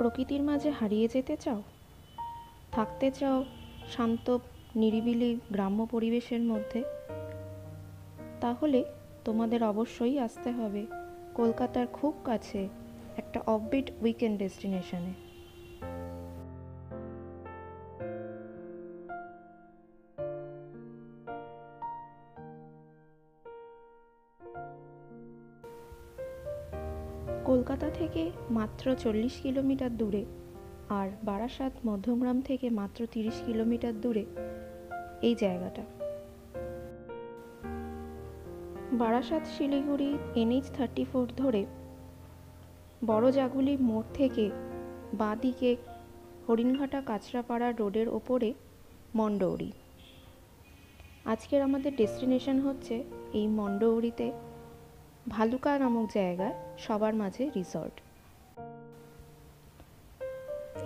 প্রকৃতির মাঝে হারিয়ে যেতে চাও? থাকতে চাও শান্ত নিরিবিলি গ্রাম্য পরিবেশের মধ্যে? তাহলে তোমাদের অবশ্যই আসতে হবে কলকাতার খুব কাছে একটা অফবিট উইকেন্ড ডেস্টিনেশনে। কলকাতা থেকে মাত্র 40 কিলোমিটার দূরে আর বারাসাত মধ্যমগ্রাম থেকে মাত্র 30 কিলোমিটার দূরে এই জায়গাটা। বারাসাত শিলিগুড়ি NH-34 ধরে বড় জাগুলি মোড় থেকে বাঁদিকে হরিণঘাটা কাঁচরাপাড়া রোডের ওপরে মন্ডৌরি। আজকের আমাদের ডেস্টিনেশন হচ্ছে এই মন্ডৌরিতে ভালুকা নামক জায়গায় সবার মাঝে রিসর্ট।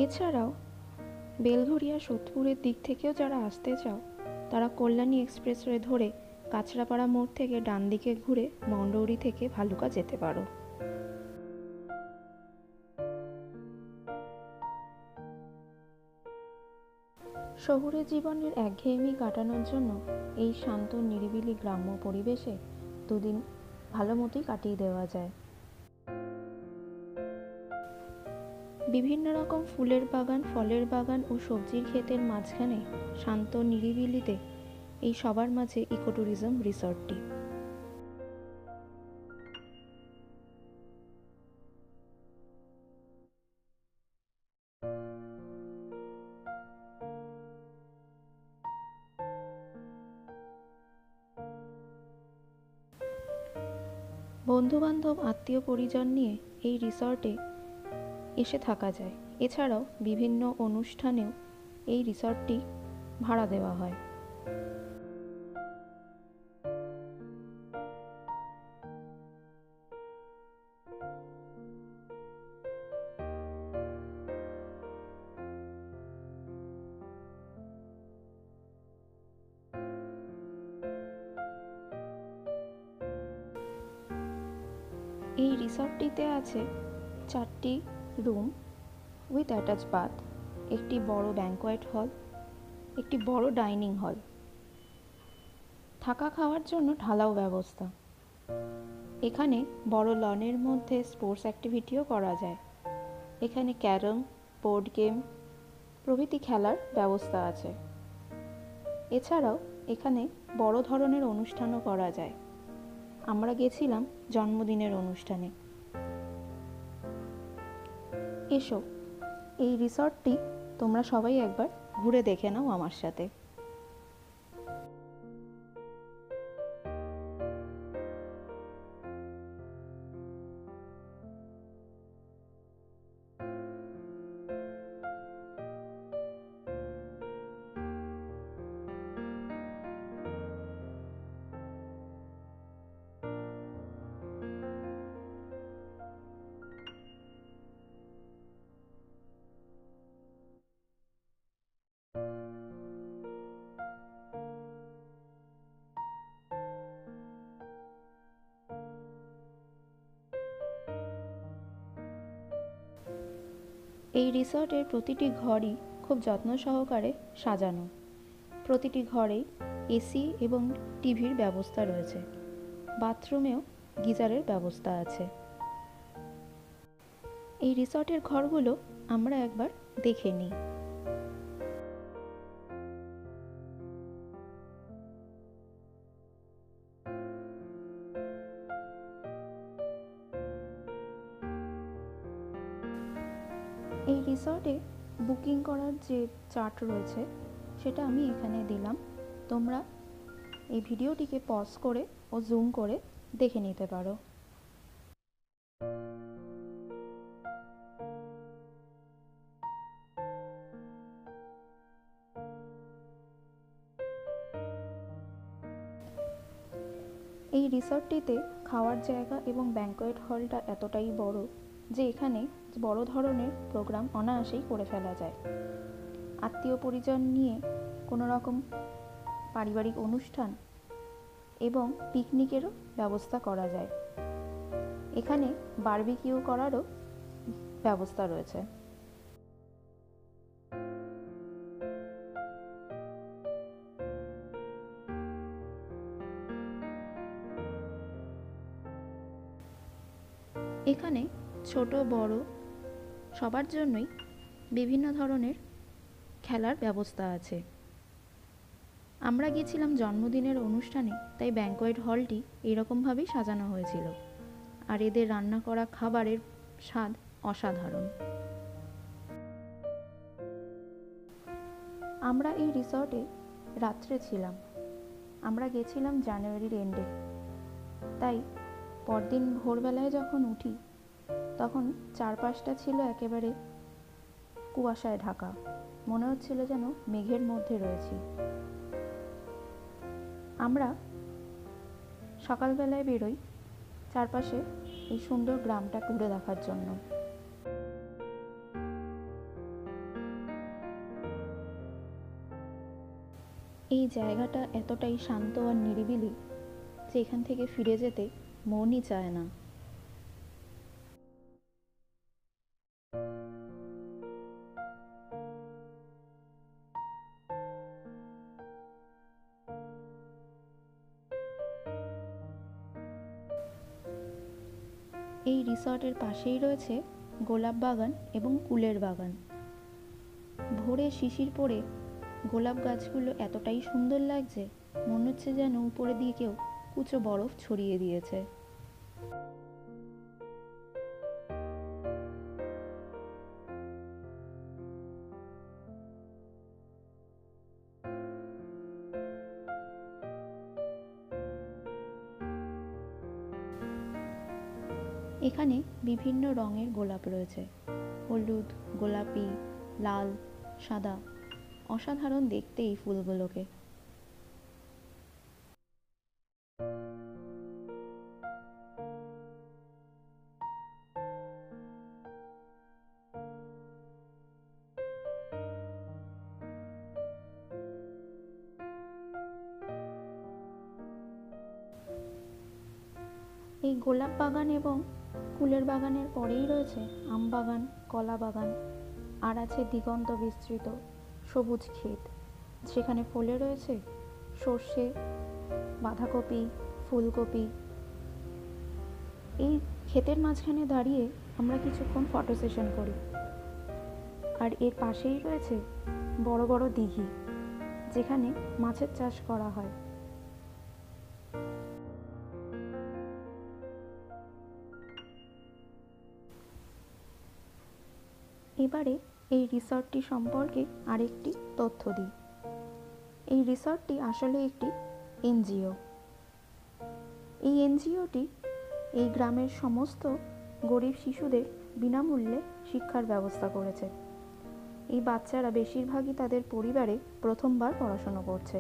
এছাড়াও বেলঘরিয়া সোদপুরের দিক থেকেও যারা আসতে চাও তারা কল্যাণী এক্সপ্রেসওয়ে ধরে কাঁচরাপাড়া মোড় থেকে ডান দিকে ঘুরে মন্ডৌরি থেকে ভালুকা যেতে পারো। শহুরে জীবনের একঘেয়েমি কাটানোর জন্য এই শান্ত নিরিবিলি গ্রাম্য পরিবেশে দুদিন ভালো মতোই কাটিয়ে দেওয়া যায়। বিভিন্ন রকম ফুলের বাগান, ফলের বাগান ও সবজির ক্ষেতের মাঝখানে শান্ত নিরিবিলিতে এই সবার মাঝে ইকোট্যুরিজম রিসর্টটি। বন্ধুবান্ধব আত্মীয় পরিজন নিয়ে এই রিসর্টে এসে থাকা যায়। এছাড়াও বিভিন্ন অনুষ্ঠানেও এই রিসর্টটি ভাড়া দেওয়া হয়। এই রিসর্টটিতে আছে 4টি রুম উইথ অ্যাটাচ বাথ, একটি বড় ব্যাঙ্কোয়েট হল, একটি বড় ডাইনিং হল, থাকা খাওয়ার জন্য ঢালাও ব্যবস্থা। এখানে বড় লনের মধ্যে স্পোর্টস অ্যাক্টিভিটিও করা যায়। এখানে ক্যারম, বোর্ড গেম প্রভৃতি খেলার ব্যবস্থা আছে। এছাড়াও এখানে বড় ধরনের অনুষ্ঠানও করা যায়। আমরা গেছিলাম জন্মদিনের অনুষ্ঠানে। এসো, এই রিসর্টটি তোমরা সবাই একবার ঘুরে দেখে নাও আমার সাথে। এই রিসর্টের প্রতিটি ঘরই খুব যত্ন সহকারে সাজানো। প্রতিটি ঘরেই এসি এবং টিভির ব্যবস্থা রয়েছে। বাথরুমেও গিজারের ব্যবস্থা আছে। এই রিসর্টের ঘরগুলো আমরা একবার দেখে নিই। এই রিসর্টে বুকিং করার যে চার্ট রয়েছে সেটা আমি এখানে দিলাম, তোমরা এই ভিডিওটিকে পজ করে ও জুম করে দেখে নিতে পারো। এই রিসর্টটিতে খাওয়ার জায়গা এবং ব্যাঙ্কোয়েট হলটা এতটাই বড় যে এখানে বড় ধরনের প্রোগ্রাম অনায়াসেই করে ফেলা যায়। আত্মীয় পরিজন নিয়ে কোনো রকম পারিবারিক অনুষ্ঠান এবং পিকনিকেরও ব্যবস্থা করা যায়। এখানে বারবিকিউ করারও ব্যবস্থা রয়েছে। এখানে ছোট বড় সবার জন্যই বিভিন্ন ধরনের খেলার ব্যবস্থা আছে। আমরা গিয়েছিলাম জন্মদিনের অনুষ্ঠানে, তাই ব্যাঙ্কোয়েট হলটি এরকমভাবেই সাজানো হয়েছিল, আর এদের রান্না করা খাবারের স্বাদ অসাধারণ। আমরা এই রিসর্টে রাত্রে ছিলাম। আমরা গেছিলাম জানুয়ারির এন্ডে, তাই পরদিন ভোরবেলায় যখন উঠি তখন চারপাশটা ছিল একেবারে কুয়াশায় ঢাকা, মনে হচ্ছিল যেন মেঘের মধ্যে রয়েছি। আমরা সকালবেলায় বেরোই চারপাশে এই সুন্দর গ্রামটা ঘুরে দেখার জন্য। এই জায়গাটা এতটাই শান্ত আর নিরিবিলি যে এখান থেকে ফিরে যেতে মনই চায় না। এই রিসর্টের পাশেই রয়েছে গোলাপ বাগান এবং কুলের বাগান। ভোরে শিশির পড়ে গোলাপ গাছগুলো এতটাই সুন্দর লাগছে, মনে হচ্ছে যেন উপরে দিয়ে কেউ কুচো বরফ ছড়িয়ে দিয়েছে। এখানে বিভিন্ন রঙের গোলাপ রয়েছে, হলুদ, গোলাপি, লাল, সাদা। অসাধারণ দেখতে এই ফুলগুলোকে। এই গোলাপ বাগান এবং ফুলের বাগানের পরেই রয়েছে আম বাগান, কলা বাগান, আর আছে দিগন্ত বিস্তৃত সবুজ ক্ষেত, সেখানে ফলে রয়েছে সর্ষে, বাঁধাকপি, ফুলকপি। এই ক্ষেতের মাঝখানে দাঁড়িয়ে আমরা কিছুক্ষণ ফটো সেশন করি। আর এর পাশেই রয়েছে বড় বড় দিঘি, যেখানে মাছের চাষ করা হয়। এবারে এই রিসর্টটি সম্পর্কে আরেকটি তথ্য দিই। এই রিসর্টটি আসলে একটি এনজিও। এই এনজিওটি এই গ্রামের সমস্ত গরিব শিশুদের বিনামূল্যে শিক্ষার ব্যবস্থা করেছে। এই বাচ্চারা বেশিরভাগই তাদের পরিবারে প্রথমবার পড়াশোনা করছে।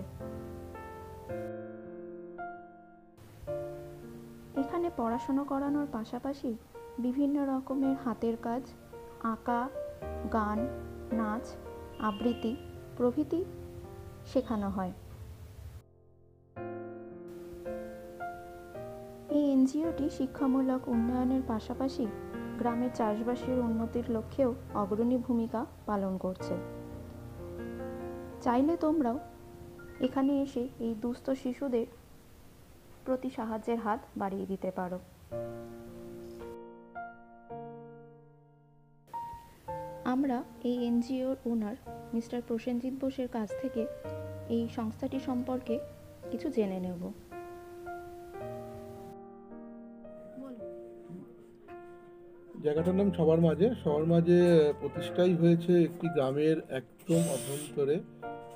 এখানে পড়াশোনা করানোর পাশাপাশি বিভিন্ন রকমের হাতের কাজ, আঁকা, গান, নাচ, আবৃত্তি প্রভৃতি শেখানো হয়। এই এনজিওটি শিক্ষামূলক উন্নয়নের পাশাপাশি গ্রামের চাষবাসের উন্নতির লক্ষ্যেও অগ্রণী ভূমিকা পালন করছে। চাইলে তোমরাও এখানে এসে এই দুস্থ শিশুদের প্রতি সাহায্যের হাত বাড়িয়ে দিতে পারো। আমরা এই এনজিওর ওনার মিস্টার প্রসেনজিৎ বোসের কাছ থেকে এই সংস্থাটি সম্পর্কে কিছু জেনে নেব। জায়গাটার নাম সবার মাঝে। সবার মাঝে প্রতিষ্ঠাই হয়েছে একটি গ্রামের একদম অভ্যন্তরে,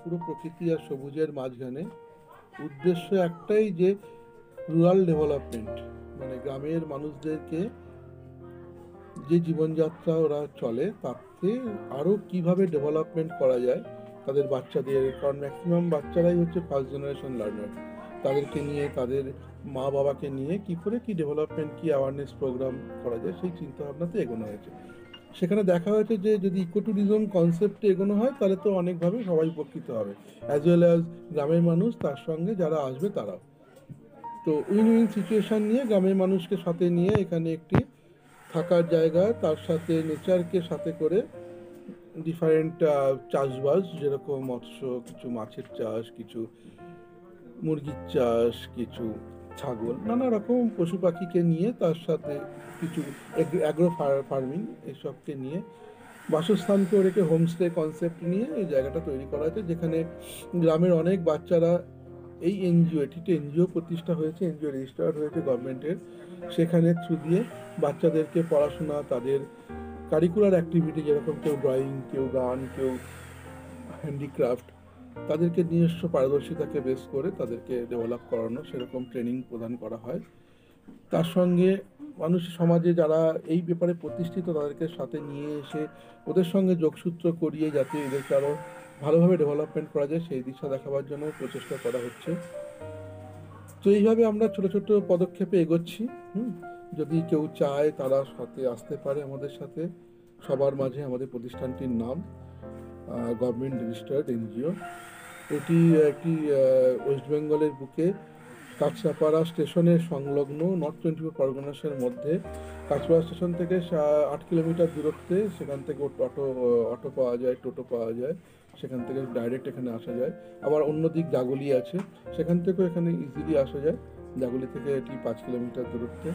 পুরো প্রকৃতি আর সবুজের মাঝখানে। উদ্দেশ্য একটাই, যে রুরাল ডেভেলপমেন্ট, মানে গ্রামের মানুষদেরকে যে জীবনযাত্রা ওরা চলে তাতে আরও কিভাবে ডেভেলপমেন্ট করা যায় তাদের বাচ্চাদের। কারণ ম্যাক্সিমাম বাচ্চারাই হচ্ছে ফার্স্ট জেনারেশন লার্নার। তাদেরকে নিয়ে, তাদের মা বাবাকে নিয়ে কি করে কি ডেভেলপমেন্ট, কি অ্যাওয়ারনেস প্রোগ্রাম করা যায় সেই চিন্তা ভাবনাতে এগোনো হয়েছে। সেখানে দেখা হয়েছে যে যদি ইকো ট্যুরিজম কনসেপ্টে এগোনো হয় তাহলে তো অনেকভাবে সবাই উপকৃত হবে, অ্যাজ ওয়েল অ্যাজ গ্রামের মানুষ, তার সঙ্গে যারা আসবে তারাও। তো উইন উইন সিচুয়েশন নিয়ে গ্রামের মানুষকে সাথে নিয়ে এখানে একটি থাকার জায়গা, তার সাথে নেচারকে সাথে করে ডিফারেন্ট চাষবাস, যেরকম মৎস্য, কিছু মাছের চাষ, কিছু মুরগির চাষ, কিছু ছাগল, নানা রকম পশু পাখিকে নিয়ে, তার সাথে কিছু অ্যাগ্রো ফার্মিং, এসবকে নিয়ে বাসস্থানকে রেখে হোমস্টে কনসেপ্ট নিয়ে এই জায়গাটা তৈরি করা হয়েছে, যেখানে গ্রামের অনেক বাচ্চারা, এই এনজিও, এটিতে এনজিও প্রতিষ্ঠা হয়েছে, এনজিও রেজিস্টার্ড হয়েছে গভর্নমেন্টের, সেখানে থ্রু দিয়ে বাচ্চাদেরকে পড়াশোনা, তাদের কারিকুলার অ্যাক্টিভিটি, যেরকম কেউ ড্রয়িং, কেউ গান, কেউ হ্যান্ডিক্রাফট, তাদেরকে নিজস্ব পারদর্শিতাকে বেস করে তাদেরকে ডেভেলপ করানো, সেরকম ট্রেনিং প্রদান করা হয়। তার সঙ্গে মানুষ সমাজে যারা এই ব্যাপারে প্রতিষ্ঠিত তাদেরকে সাথে নিয়ে এসে ওদের সঙ্গে যোগসূত্র করিয়ে যাতে এদেরকে আরও ভালোভাবে ডেভেলপমেন্ট করা যায় সেই দিশা দেখাবার জন্য প্রচেষ্টা করা হচ্ছে। তো এইভাবে আমরা ছোট ছোট পদক্ষেপে এগোচ্ছি। যদি কেউ চায় তারা সাথে আসতে পারে আমাদের সাথে। সবার মাঝে আমাদের প্রতিষ্ঠানটির নাম, গভর্নমেন্ট রেজিস্টার্ড এনজিও। এটি একটি ওয়েস্ট বেঙ্গলের বুকে কাঁচরাপাড়া স্টেশনের সংলগ্ন, নর্থ 24 পরগনাসের মধ্যে। কাঁচরাপাড়া স্টেশন থেকে 8 কিলোমিটার দূরত্বে। সেখান থেকে অটো পাওয়া যায়, টোটো পাওয়া যায়, সেখান থেকে ডাইরেক্ট এখানে আসা যায়। আবার অন্যদিক জাগুলি আছে, সেখান থেকেও এখানে ইজিলি আসা যায়। জাগুলি থেকে এটি 5 কিলোমিটার দূরত্বে,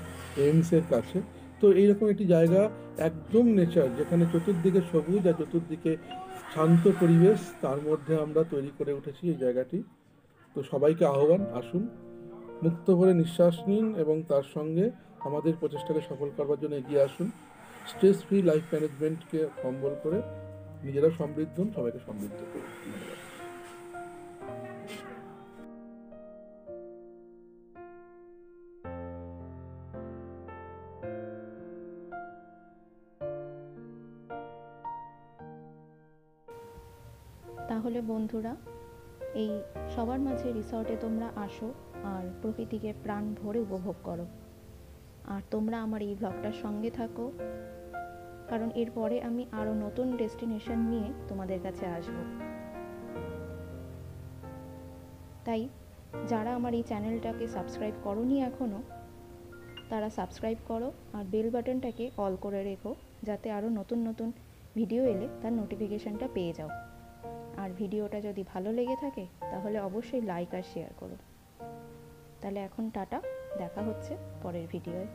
এইমসের কাছে। তো এইরকম একটি জায়গা, একদম নেচার, যেখানে চতুর্দিকে সবুজ আর চতুর্দিকে শান্ত পরিবেশ, তার মধ্যে আমরা তৈরি করে উঠেছি এই জায়গাটি। তো সবাইকে আহ্বান, আসুন, মুক্ত ভরে নিঃশ্বাস নিন এবং তার সঙ্গে আমাদের প্রচেষ্টাকে সফল করবার জন্য এগিয়ে আসুন। স্ট্রেস ফ্রি লাইফ ম্যানেজমেন্টকে সম্বল করে নিজেরা সমৃদ্ধ হন, সবাইকে সমৃদ্ধ করুন। ধন্যবাদ। তাহলে বন্ধুরা, এই সবার মাঝে রিসর্টে তোমরা আসো আর প্রকৃতিকে প্রাণ ভরে উপভোগ করো। আর তোমরা আমার এই ব্লগটার সঙ্গে থাকো, কারণ এরপরে আমি আরও নতুন ডেস্টিনেশন নিয়ে তোমাদের কাছে আসব। তাই যারা আমার এই চ্যানেলটাকে সাবস্ক্রাইব করোনি এখনও, তারা সাবস্ক্রাইব করো আর বেল বাটনটাকে অল করে রেখো, যাতে আরও নতুন নতুন ভিডিও এলে তার নোটিফিকেশানটা পেয়ে যাও। আর ভিডিওটা যদি ভালো লেগে থাকে তাহলে অবশ্যই লাইক আর শেয়ার করো। তাহলে এখন টাটা, দেখা হচ্ছে পরের ভিডিওয়।